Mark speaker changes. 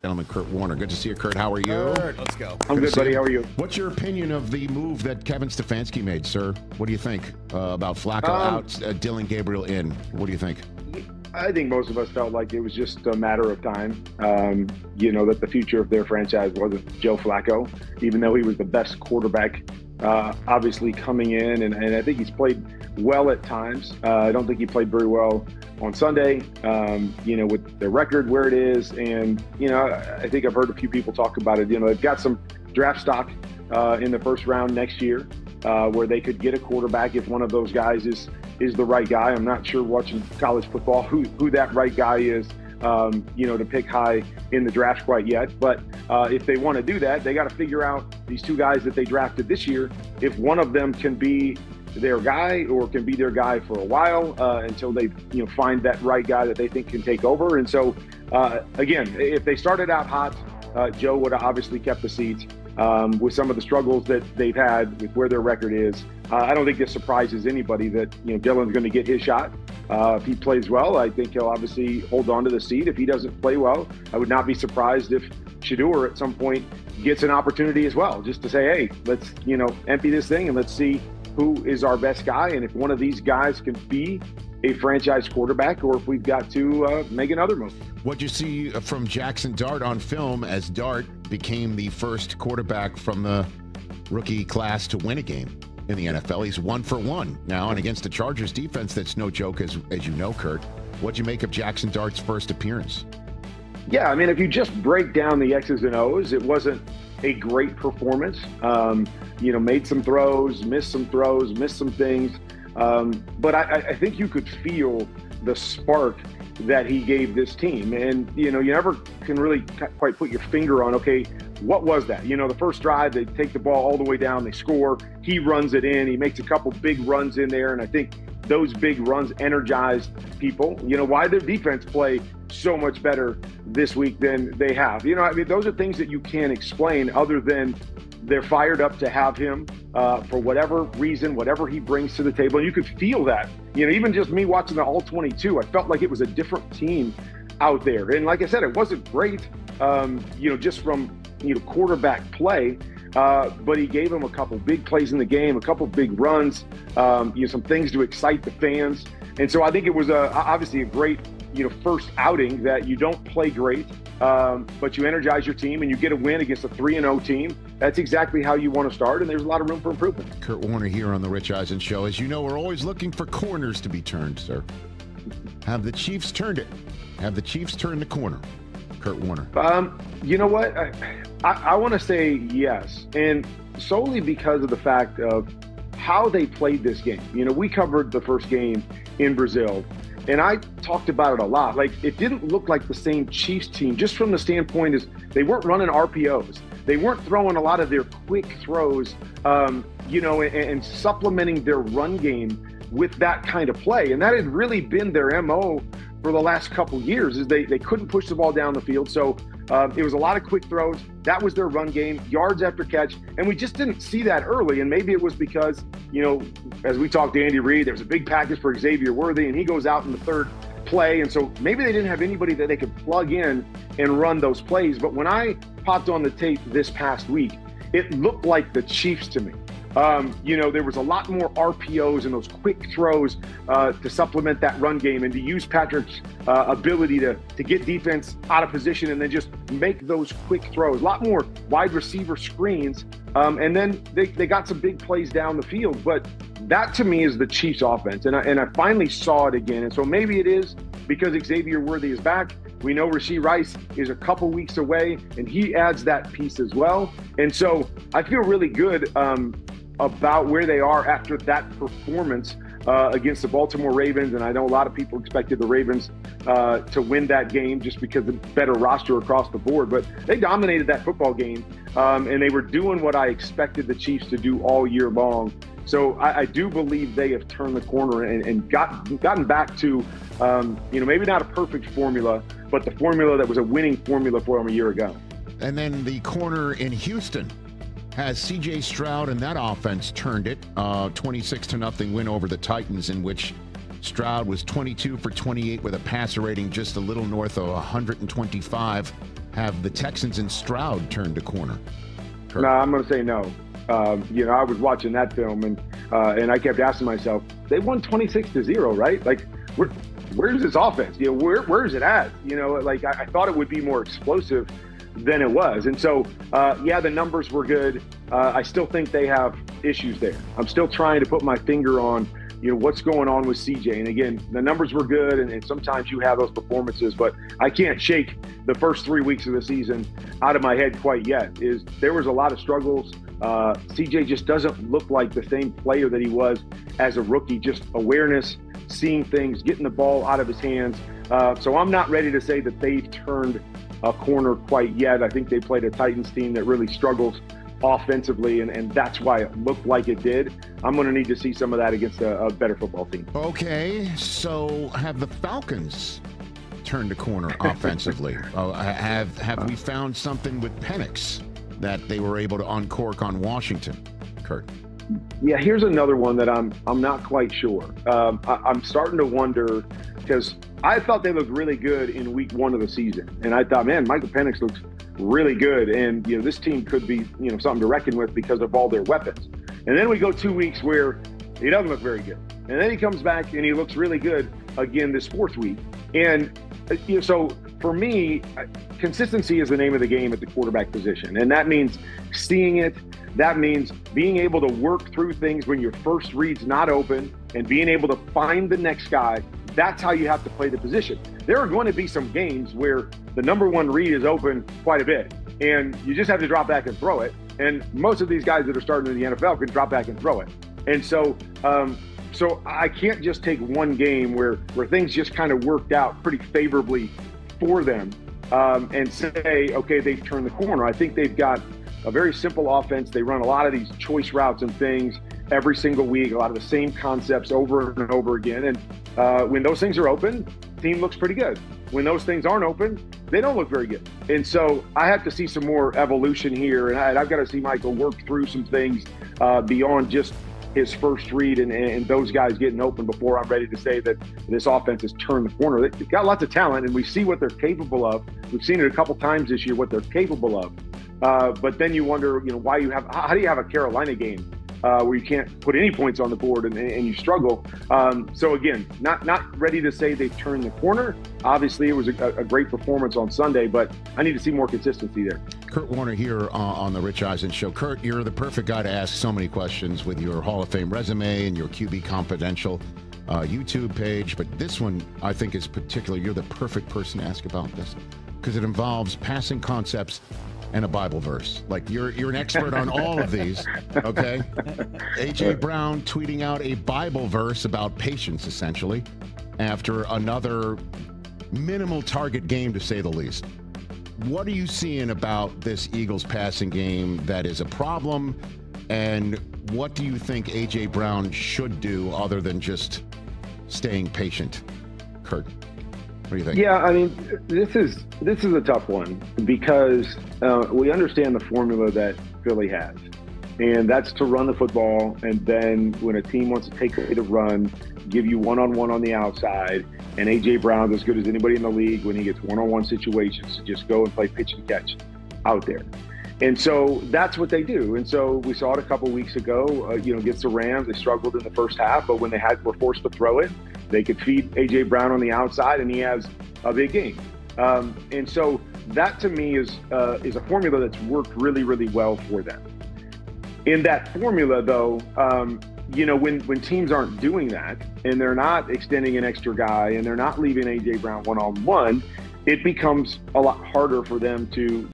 Speaker 1: Gentleman, Kurt Warner. Good to see you, Kurt. How are you?
Speaker 2: Kurt, let's go.
Speaker 3: I'm good, buddy. How are you?
Speaker 1: What's your opinion of the move that Kevin Stefanski made, sir? what do you think about Flacco out, Dylan Gabriel in? What do you think?
Speaker 3: I think most of us felt like it was just a matter of time, that the future of their franchise wasn't Joe Flacco, even though he was the best quarterback, obviously coming in. And I think he's played well at times. I don't think he played very well on Sunday, with the record where it is. And, I think I've heard a few people talk about it. They've got some draft stock in the first round next year where they could get a quarterback if one of those guys is the right guy. I'm not sure, watching college football, who that right guy is, to pick high in the draft quite yet. But if they want to do that, they got to figure out these two guys that they drafted this year, if one of them can be their guy or can be their guy for a while until they find that right guy that they think can take over. And so, again, if they started out hot, Joe would have obviously kept the seat. With some of the struggles that they've had with where their record is, I don't think this surprises anybody that Dylan's going to get his shot. If he plays well, I think he'll obviously hold on to the seat. If he doesn't play well, I would not be surprised if Shedeur at some point gets an opportunity as well, just to say, hey, let's empty this thing and let's see who is our best guy, and if one of these guys can be a franchise quarterback, or if we've got to make another move.
Speaker 1: What'd you see from Jackson Dart on film as Dart became the first quarterback from the rookie class to win a game in the NFL? He's 1 for 1 now, and against the Chargers defense, that's no joke, as you know, Kurt. What'd you make of Jackson Dart's first appearance?
Speaker 3: Yeah, I mean, if you just break down the X's and O's, it wasn't a great performance. Made some throws, missed some things. But I think you could feel the spark that he gave this team. And, you never can really quite put your finger on, okay, what was that? The first drive, they take the ball all the way down, they score, he runs it in, he makes a couple big runs in there. And I think those big runs energized people. Why did defense play so much better this week than they have? Those are things that you can't explain other than they're fired up to have him for whatever reason, whatever he brings to the table. And you could feel that. Even just me watching the All-22, I felt like it was a different team out there. And like I said, it wasn't great, just from, quarterback play. But he gave him a couple big plays in the game, a couple big runs, some things to excite the fans. And so I think it was obviously a great, first outing that you don't play great, but you energize your team and you get a win against a 3-0 team. That's exactly how you want to start, and there's a lot of room for improvement.
Speaker 1: Kurt Warner here on the Rich Eisen Show. As you know, we're always looking for corners to be turned, sir. Have the Chiefs turned it? Have the Chiefs turned the corner? Kurt Warner.
Speaker 3: You know what? I want to say yes, and solely because of the fact of how they played this game. We covered the first game in Brazil, and I talked about it a lot. Like, it didn't look like the same Chiefs team, just from the standpoint is they weren't running RPOs. They weren't throwing a lot of their quick throws, and supplementing their run game with that kind of play. And that had really been their MO for the last couple years, is they couldn't push the ball down the field. So it was a lot of quick throws. That was their run game, yards after catch. And we just didn't see that early. And maybe it was because, as we talked to Andy Reid, there was a big package for Xavier Worthy, and he goes out in the third play. And so maybe they didn't have anybody that they could plug in and run those plays. But when I popped on the tape this past week, it looked like the Chiefs to me. There was a lot more RPOs and those quick throws to supplement that run game and to use Patrick's ability to get defense out of position and then just make those quick throws. A lot more wide receiver screens. And then they got some big plays down the field. But that to me is the Chiefs offense. And I finally saw it again. And so maybe it is because Xavier Worthy is back. We know Rashee Rice is a couple weeks away, and he adds that piece as well. And so I feel really good about where they are after that performance against the Baltimore Ravens. And I know a lot of people expected the Ravens to win that game just because of the better roster across the board. But they dominated that football game, and they were doing what I expected the Chiefs to do all year long. So I do believe they have turned the corner and gotten back to, maybe not a perfect formula, but the formula that was a winning formula for them a year ago.
Speaker 1: And then the corner in Houston has C.J. Stroud, and that offense turned it. 26-0 win over the Titans, in which Stroud was 22 for 28 with a passer rating just a little north of 125. Have the Texans and Stroud turned a corner? Kurt?
Speaker 3: No, I'm going to say no. I was watching that film and I kept asking myself, they won 26-0, right? Like, where's this offense? Where is it at? I thought it would be more explosive than it was. And so, the numbers were good. I still think they have issues there. I'm still trying to put my finger on, what's going on with CJ. And again, the numbers were good, and sometimes you have those performances, but I can't shake the first 3 weeks of the season out of my head quite yet. There was a lot of struggles. CJ just doesn't look like the same player that he was as a rookie. Just awareness, seeing things, getting the ball out of his hands. So I'm not ready to say that they've turned a corner quite yet. I think they played a Titans team that really struggles offensively, and that's why it looked like it did. I'm going to need to see some of that against a better football team.
Speaker 1: Okay, so have the Falcons turned a corner offensively? Have we found something with Penix that they were able to uncork on Washington? Kurt?
Speaker 3: Yeah, here's another one that I'm not quite sure. I'm starting to wonder, because I thought they looked really good in week 1 of the season, and I thought, man, Michael Penix looks really good, and this team could be something to reckon with because of all their weapons. And then we go 2 weeks where he doesn't look very good, and then he comes back and he looks really good again this 4th week. And so for me, consistency is the name of the game at the quarterback position, and that means seeing it. That means being able to work through things when your first read's not open and being able to find the next guy. That's how you have to play the position. There are going to be some games where the number 1 read is open quite a bit, and you just have to drop back and throw it. And most of these guys that are starting in the NFL can drop back and throw it. And so I can't just take one game where things just kind of worked out pretty favorably for them and say, okay, they've turned the corner. I think they've got a very simple offense. They run a lot of these choice routes and things every single week, a lot of the same concepts over and over again. And when those things are open, team looks pretty good. When those things aren't open, they don't look very good. And so I have to see some more evolution here, and I've got to see Michael work through some things beyond just his first read and those guys getting open before I'm ready to say that this offense has turned the corner. They've got lots of talent, and we see what they're capable of. We've seen it a couple times this year, what they're capable of. But then you wonder, how do you have a Carolina game where you can't put any points on the board and you struggle? So again, not ready to say they've turned the corner. Obviously, it was a great performance on Sunday, but I need to see more consistency there.
Speaker 1: Kurt Warner here on the Rich Eisen Show. Kurt, you're the perfect guy to ask so many questions with your Hall of Fame resume and your QB Confidential YouTube page. But this one, I think, is particular. You're the perfect person to ask about this because it involves passing concepts and a Bible verse. Like you're an expert on all of these, okay? A.J. Brown tweeting out a Bible verse about patience, essentially, after another minimal target game, to say the least. What are you seeing about this Eagles passing game that is a problem, and what do you think A.J. Brown should do other than just staying patient? Kurt? What do you think?
Speaker 3: Yeah, I mean, this is a tough one because we understand the formula that Philly has, and that's to run the football, and then when a team wants to take away the run, give you one-on-one on the outside, and A.J. Brown's as good as anybody in the league when he gets one-on-one situations to just go and play pitch and catch out there. And so that's what they do. And so we saw it a couple weeks ago, against the Rams. They struggled in the first half, but when they were forced to throw it, they could feed A.J. Brown on the outside, and he has a big game. And so that, to me, is a formula that's worked really, really well for them. In that formula, though, when teams aren't doing that, and they're not extending an extra guy, and they're not leaving A.J. Brown one-on-one, it becomes a lot harder for them to